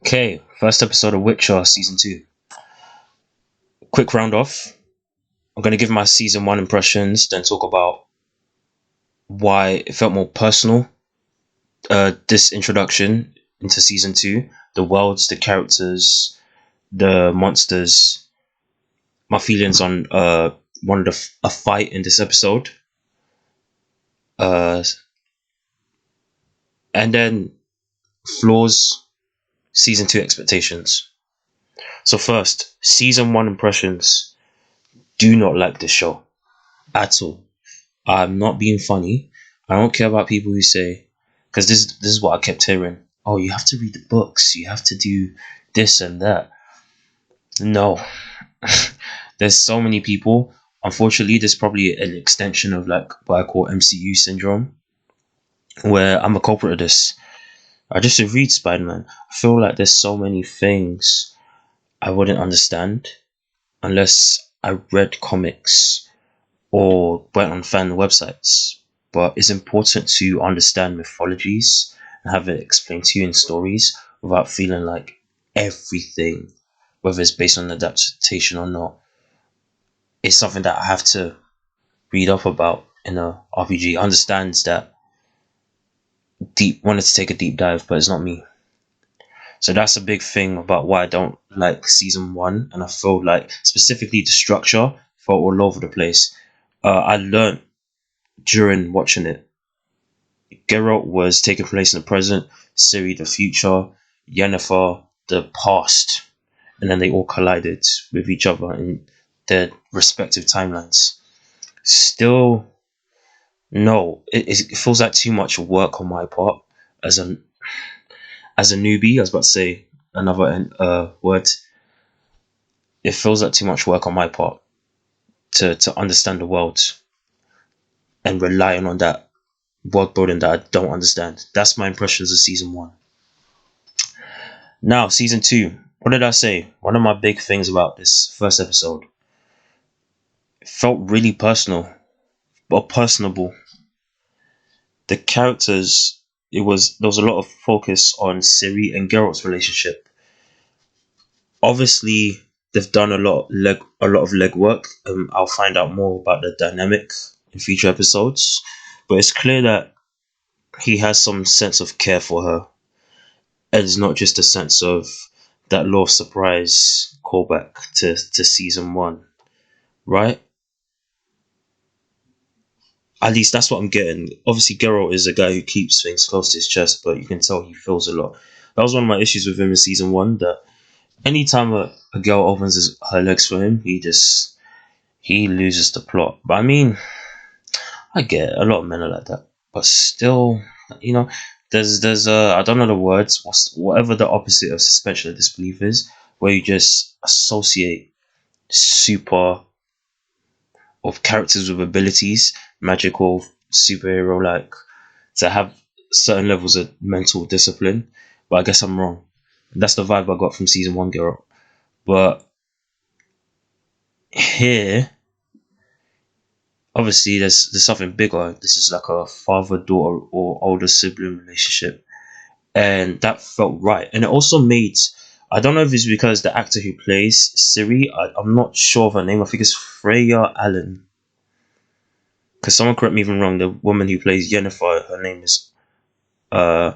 Okay, first episode of Witcher season 2. Quick round off. I'm going to give my season 1 impressions, then talk about why it felt more personal. This introduction into season 2, the worlds, the characters, the monsters, my feelings on a fight in this episode. Uh, and then flaws, season 2 expectations. So first, season 1 impressions. Do not like this show at all. I'm not being funny. I don't care about people who say, because this is what I kept hearing. Oh, you have to read the books. You have to do this and that. No, there's so many people. Unfortunately, there's probably an extension of like what I call MCU syndrome, where I'm a culprit of this. I just read Spider-Man. I feel like there's so many things I wouldn't understand unless I read comics or went on fan websites. But it's important to understand mythologies and have it explained to you in stories without feeling like everything, whether it's based on adaptation or not, is something that I have to read up about in a RPG. Understands that wanted to take a deep dive, but it's not me. So that's a big thing about why I don't like season 1, and I feel like specifically the structure felt all over the place. I learned during watching it. Geralt was taking place in the present, Ciri the future, Yennefer the past, and then they all collided with each other in their respective timelines. Still, no, it feels like too much work on my part as a newbie. I was about to say another word. It feels like too much work on my part to understand the world and relying on that world building that I don't understand. That's my impressions of season 1. Now, season 2. What did I say? One of my big things about this first episode. It felt really personal, or personable. The characters, there was a lot of focus on Ciri and Geralt's relationship. Obviously, they've done a lot of legwork. I'll find out more about the dynamic in future episodes, but it's clear that he has some sense of care for her. And it's not just a sense of that law of surprise callback to season 1, right? At least that's what I'm getting. Obviously, Geralt is a guy who keeps things close to his chest, but you can tell he feels a lot. That was one of my issues with him in season 1, that anytime a girl opens her legs for him, he loses the plot. But I mean, I get it. A lot of men are like that, but still, you know, there's I don't know the words. Whatever the opposite of suspension of disbelief is, where you just associate super of characters with abilities, magical superhero like, to have certain levels of mental discipline. But I guess I'm wrong. That's the vibe I got from season 1, Geralt. But here, obviously, there's something bigger. This is like a father-daughter or older sibling relationship, and that felt right. And it also made, I don't know if it's because the actor who plays Ciri, I'm not sure of her name. I think it's Freya Allen. Because someone correct me if I'm wrong. The woman who plays Yennefer, her name is uh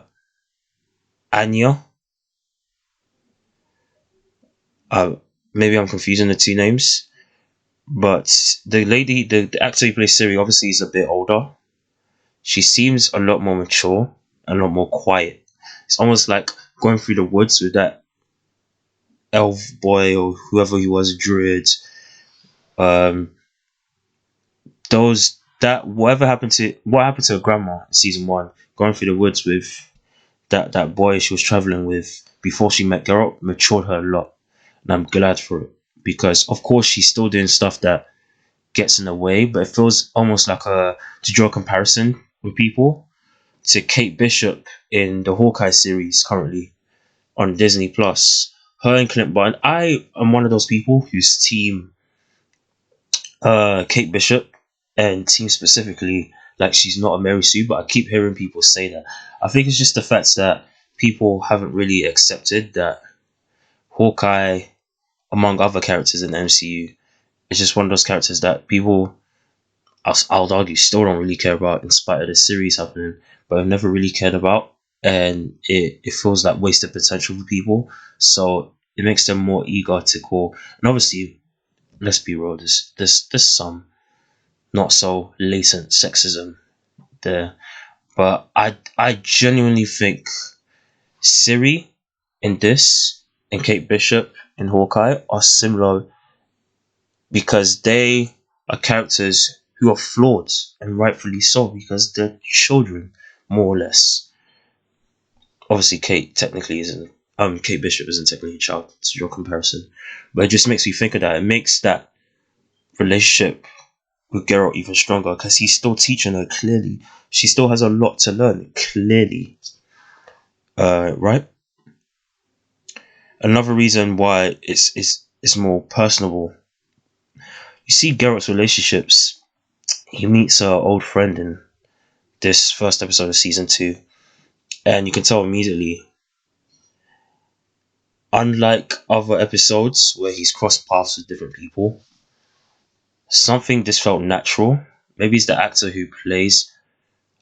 Anya. Uh, Maybe I'm confusing the two names. But the lady, the actor who plays Ciri, obviously is a bit older. She seems a lot more mature, a lot more quiet. It's almost like going through the woods with that elf boy or whoever he was, druid. Um, those that whatever happened to what happened to her grandma in season 1, going through the woods with that boy she was traveling with before she met Geralt, matured her a lot, and I'm glad for it, because of course she's still doing stuff that gets in the way, but it feels almost like to draw a comparison with people to Kate Bishop in the Hawkeye series currently on Disney Plus. Her and Clint Barton. I am one of those people who's team Kate Bishop, and team specifically like she's not a Mary Sue, but I keep hearing people say that. I think it's just the fact that people haven't really accepted that Hawkeye, among other characters in the MCU, is just one of those characters that people, I would argue, still don't really care about in spite of the series happening, but I've never really cared about. And it feels like wasted potential for people. So it makes them more eager to call. And obviously, let's be real, there's some not so latent sexism there. But I genuinely think Siri in this and Kate Bishop in Hawkeye are similar because they are characters who are flawed, and rightfully so, because they're children, more or less. Obviously, Kate Bishop isn't technically a child to your comparison, but it just makes me think of that. It makes that relationship with Geralt even stronger because he's still teaching her clearly. She still has a lot to learn clearly. Right? Another reason why it's more personable. You see Geralt's relationships. He meets her old friend in this first episode of season 2, and you can tell immediately. Unlike other episodes where he's crossed paths with different people, something just felt natural. Maybe it's the actor who plays.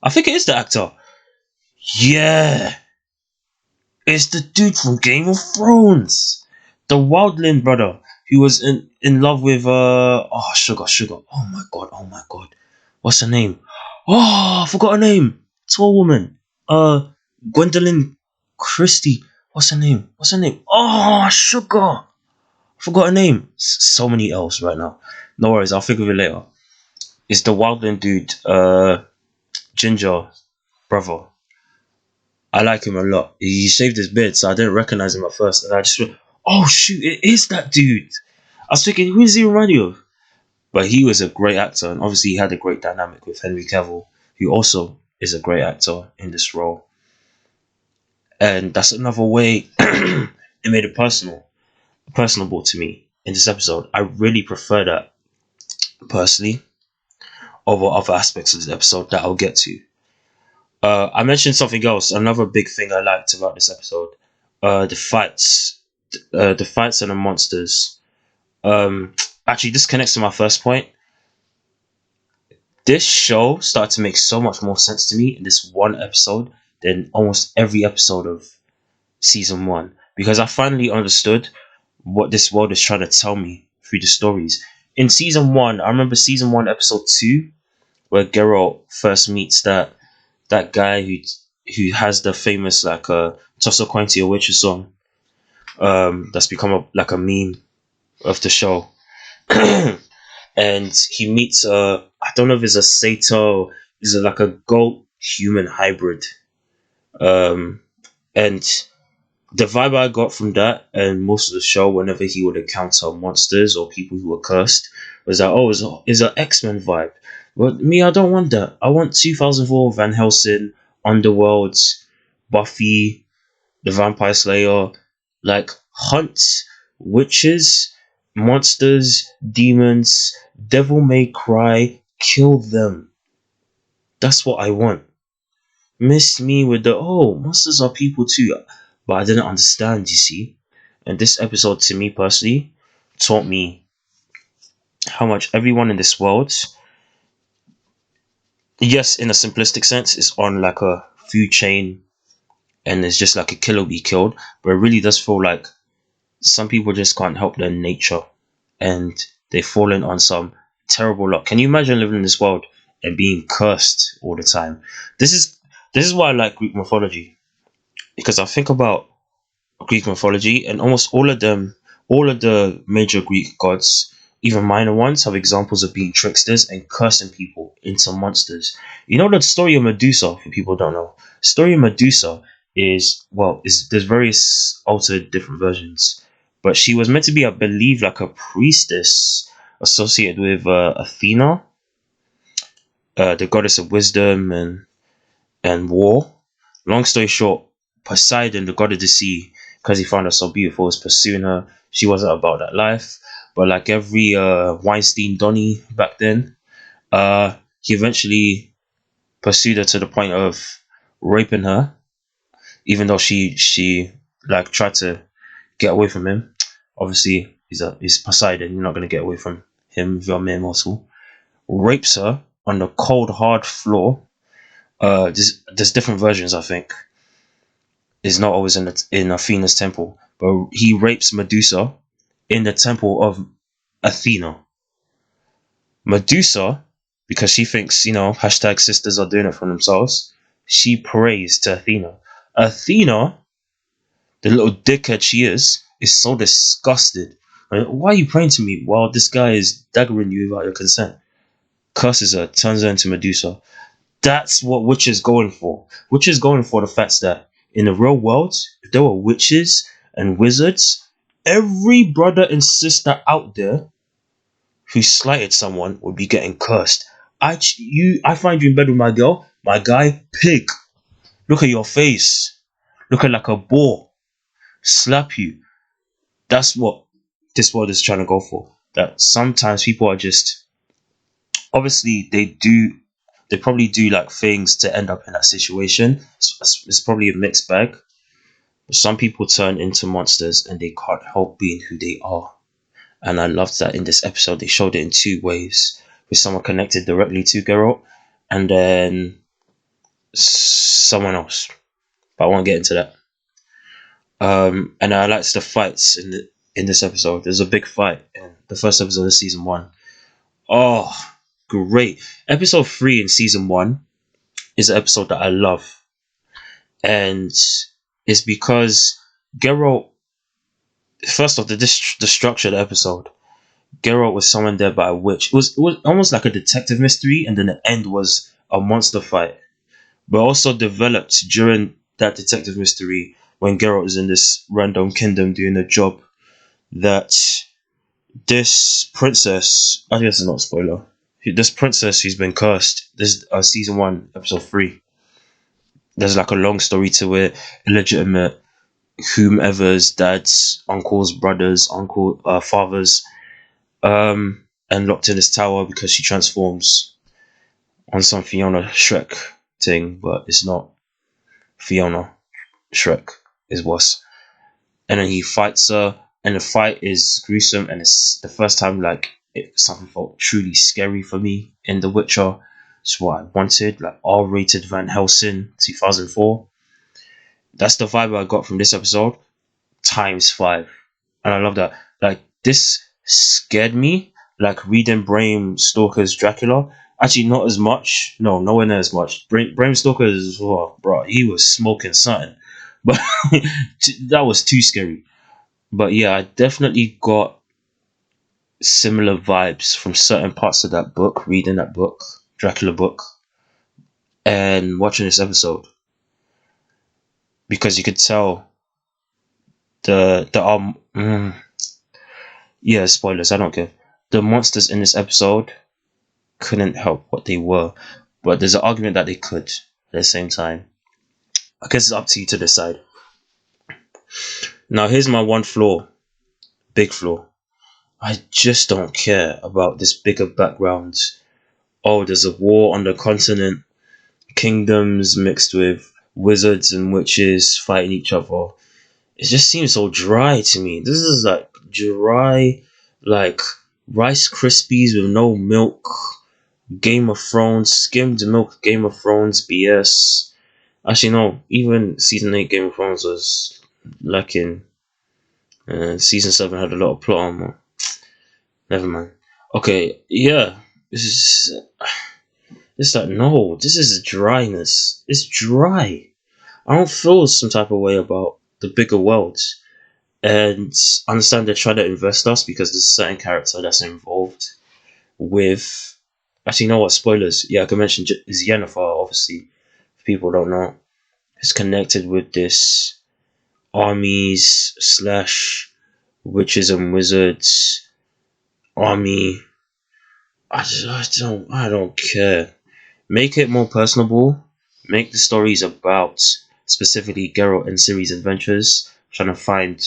I think it is the actor. Yeah, it's the dude from Game of Thrones, the Wildling brother who was in love with sugar. Oh my god, what's her name? Oh, I forgot her name. Tall woman. Gwendolyn Christie. What's her name? Oh, sugar. Forgot her name. So many L's right now. No worries, I'll think of it later. It's the Wildling dude, Ginger brother. I like him a lot. He shaved his beard, so I didn't recognize him at first, and I just went, "Oh shoot, it is that dude." I was thinking, who does he remind you of? But he was a great actor, and obviously he had a great dynamic with Henry Cavill, who also is a great actor in this role. And that's another way it made it personable to me in this episode. I really prefer that personally over other aspects of the episode that I'll get to. I mentioned something else. Another big thing I liked about this episode, the fights, and the monsters. Actually, this connects to my first point. This show started to make so much more sense to me in this one episode than almost every episode of season 1, because I finally understood what this world is trying to tell me through the stories. In season 1, I remember season 1, episode 2, where Geralt first meets that guy who has the famous toss a coin to your witcher song. That's become like a meme of the show. And he meets I don't know if it's a satyr, is it like a goat human hybrid. And the vibe I got from that and most of the show, whenever he would encounter monsters or people who were cursed, was that, it's an X-Men vibe. But me, I don't want that. I want 2004 Van Helsing, Underworld, Buffy, the Vampire Slayer, like hunt witches, monsters, demons, Devil May Cry, kill them. That's what I want. Miss me with the, monsters are people too. But I didn't understand, you see. And this episode, to me personally, taught me how much everyone in this world, yes, in a simplistic sense, is on like a food chain and it's just like a kill or be killed. But it really does feel like some people just can't help their nature and they've fallen on some terrible luck. Can you imagine living in this world and being cursed all the time? This is why I like Greek mythology, because I think about Greek mythology and almost all of the major Greek gods, even minor ones, have examples of being tricksters and cursing people into monsters. You know the story of Medusa, for people who don't know. The story of Medusa there's various altered different versions, but she was meant to be, I believe, like a priestess associated with Athena, the goddess of wisdom and war. Long story short, Poseidon, the god of the sea, because he found her so beautiful, was pursuing her. She wasn't about that life, but like every Weinstein Donny back then, he eventually pursued her to the point of raping her. even though she like tried to get away from him. Obviously, he's Poseidon. You're not gonna get away from him if you're a mere mortal. Rapes her on the cold hard floor. There's different versions. I think is not always in Athena's temple, but he rapes Medusa in the temple of Athena. Medusa, because she thinks, hashtag sisters are doing it for themselves, she prays to Athena. Athena, the little dickhead she is so disgusted. Like, why are you praying to me? Well, this guy is daggering you without your consent. Curses her, turns her into Medusa. That's what witches going for. Witches going for the fact that in the real world, if there were witches and wizards, every brother and sister out there who slighted someone would be getting cursed. I find you in bed with my girl, my guy, pig. Look at your face. Looking like a boar. Slap you. That's what this world is trying to go for. That sometimes people are just, obviously they probably do like things to end up in that situation. It's probably a mixed bag. Some people turn into monsters and they can't help being who they are. And I loved that in this episode they showed it in two ways. With someone connected directly to Geralt and then someone else. But I won't get into that. And I liked the fights in this episode. There's a big fight in the first episode of season 1. Oh, great. Episode 3 in season 1 is an episode that I love. And it's because Geralt, first off, the structure of the episode, Geralt was summoned there by a witch. It was almost like a detective mystery, and then the end was a monster fight. But also developed during that detective mystery when Geralt is in this random kingdom doing a job, that this princess, I guess it's not a spoiler, this princess who's been cursed, this season 1 episode 3, there's like a long story to it, illegitimate whomever's dads, uncles, brothers, fathers, and locked in this tower because she transforms on some Fiona Shrek thing, but it's not Fiona. Shrek is worse. And then he fights her, and the fight is gruesome, and it's the first time like something felt truly scary for me in The Witcher. It's what I wanted, like R-rated Van Helsing 2004. That's the vibe I got from this episode times 5, and I love that. Like, this scared me like reading Bram Stoker's Dracula. Actually, not as much. No, nowhere near as much. Bram Stoker is, bro, he was smoking something. But that was too scary. But yeah, I definitely got similar vibes from certain parts of that book, reading that book, Dracula book, and watching this episode. Because you could tell yeah, spoilers, I don't care. The monsters in this episode couldn't help what they were. But there's an argument that they could at the same time. I guess it's up to you to decide. Now, here's my one flaw. Big flaw. I just don't care about this bigger background. Oh, there's a war on the continent. Kingdoms mixed with wizards and witches fighting each other. It just seems so dry to me. This is like dry, like Rice Krispies with no milk. Game of Thrones, skimmed milk Game of Thrones BS. Actually, no, even season 8 Game of Thrones was lacking. Season 7 had a lot of plot armor. Never mind. Okay, yeah. This is like, no, this is dryness. It's dry. I don't feel some type of way about the bigger world. And understand they're trying to invest us because there's a certain character that's involved with. Actually, you know what? Spoilers. Yeah, I can mention is Yennefer, obviously. If people don't know, is connected with this armies slash witches and wizards army. I don't care. Make it more personable. Make the stories about specifically Geralt and Ciri's adventures, trying to find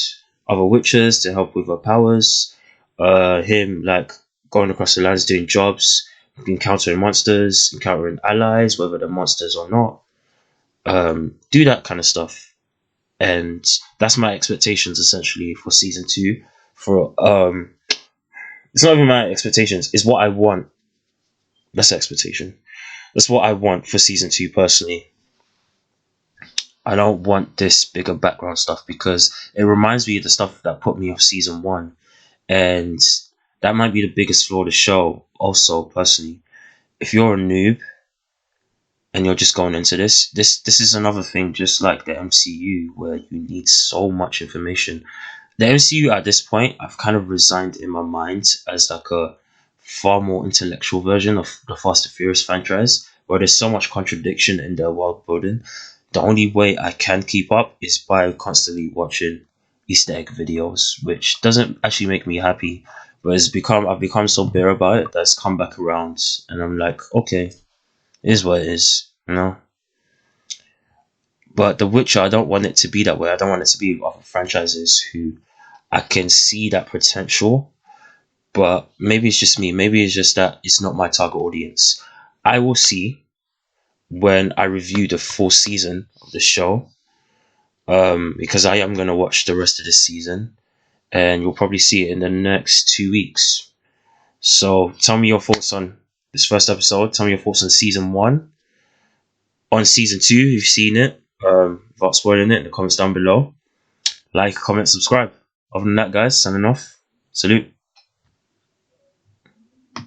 other witches to help with her powers. Him like going across the lands doing jobs, encountering monsters, encountering allies, whether they're monsters or not. Do that kind of stuff. and that's my expectations essentially for season 2. For it's not even my expectations, it's what I want. That's the expectation. That's what I want for season 2 personally. I don't want this bigger background stuff because it reminds me of the stuff that put me off season 1, and that might be the biggest flaw of the show. Also, personally, if you're a noob and you're just going into this is another thing, just like the MCU, where you need so much information. The MCU at this point, I've kind of resigned in my mind as like a far more intellectual version of the Fast and Furious franchise, where there's so much contradiction in their world building. The only way I can keep up is by constantly watching Easter egg videos, which doesn't actually make me happy, but I've become so bitter about it that's come back around, and I'm like, okay, it is what it is, you know. But The Witcher, I don't want it to be that way. I don't want it to be other franchises who I can see that potential, but maybe it's just me. Maybe it's just that it's not my target audience. I will see when I review the full season of the show, because I am going to watch the rest of the season, and you'll probably see it in the next 2 weeks. So tell me your thoughts on this first episode. Tell me your thoughts on season 1. On season 2, if you've seen it, without spoiling it, in the comments down below. Like, comment, subscribe. Other than that, guys, signing off. Salute.